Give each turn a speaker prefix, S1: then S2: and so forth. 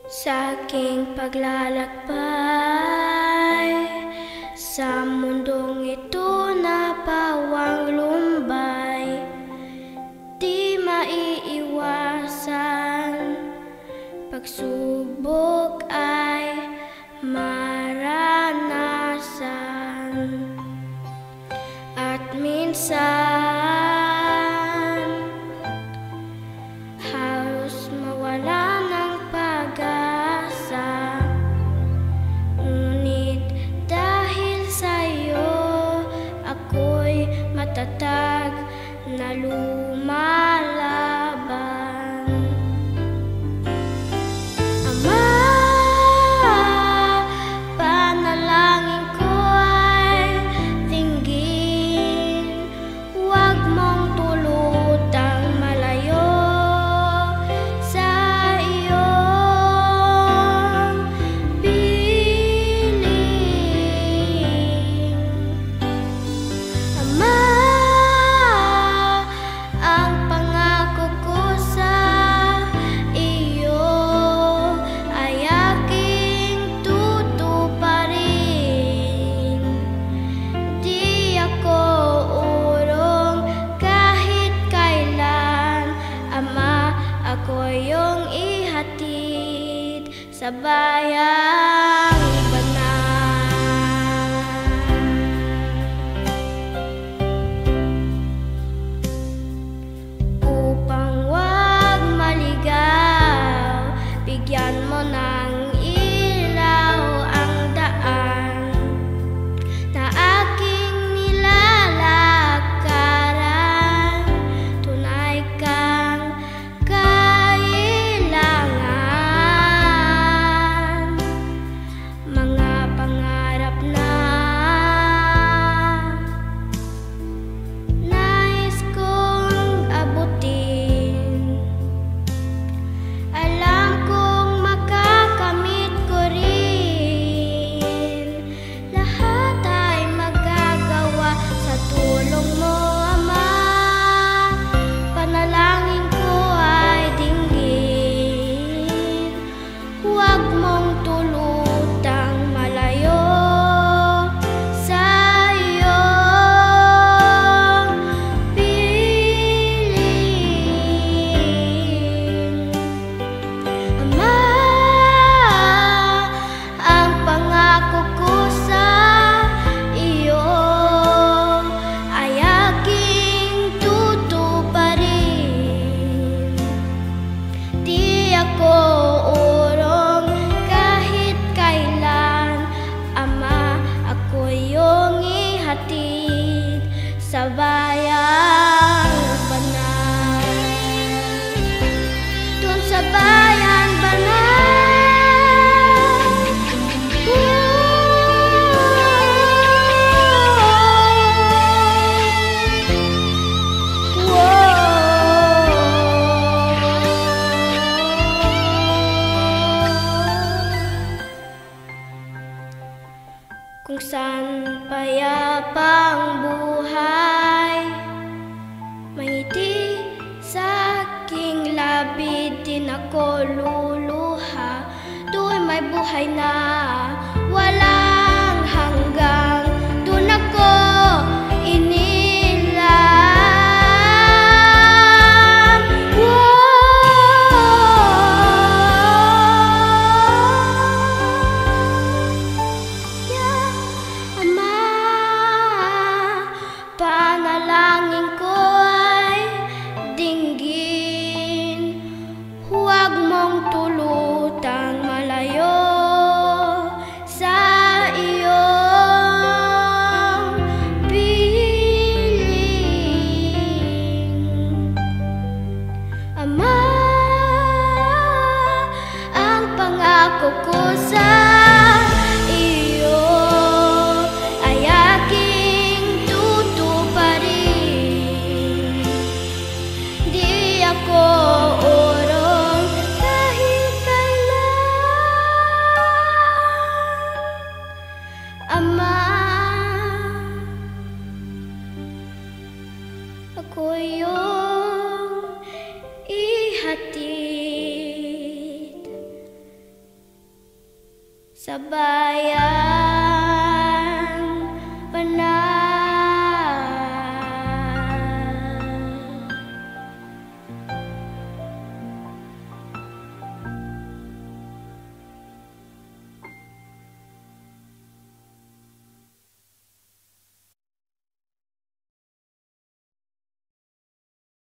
S1: Sa aking paglalakbay sa mundong ito na pawang lumbay, di maiiwasan, pagsubok ay maranasan. At minsan halos mawala ng pag-asa, ngunit dahil sa'yo ako'y matatag na lumalaban. Ama, panalangin ko ay tinggin, huwag mong tulutang malayo sa iyong piling. Ama, ang pangako ko sa iyo ay aking tutuparin. Di ako urong kahit kailan, Ama, ako iyong ihatid sa bayang banal. Upang wag maligaw, bigyan mo ng ilaw ang daan na aking nilalakaran. Tunay kang kailangan, mga pangarap na nais kong abutin. Alam kong makakamit ko rin. Lahat ay magagawa sa tulong mo, Ama. Panalangin ko ay dinggin, huwag mong tulutang malayo sa iyong piling. Ama, ang pangako ko sa iyo ay aking tutuparin. Di ako urong kahit kailan, Ama, ako iyong ihatid sa bayang banal. Dun sa bayan banal. Kung saan payapang buhay, may ngiti sa aking labi, di ako luluha. Doon may buhay na walang hanggang, doon ako inilang. Ama, panalangin ko ay dinggin, huwag mong tulutang malayo sa iyong piling. Ama, ang pangako ko sa iyo ay aking tutuparin. Di ako urong kahit kailan, Ama, ako iyong ihatid bayan panay.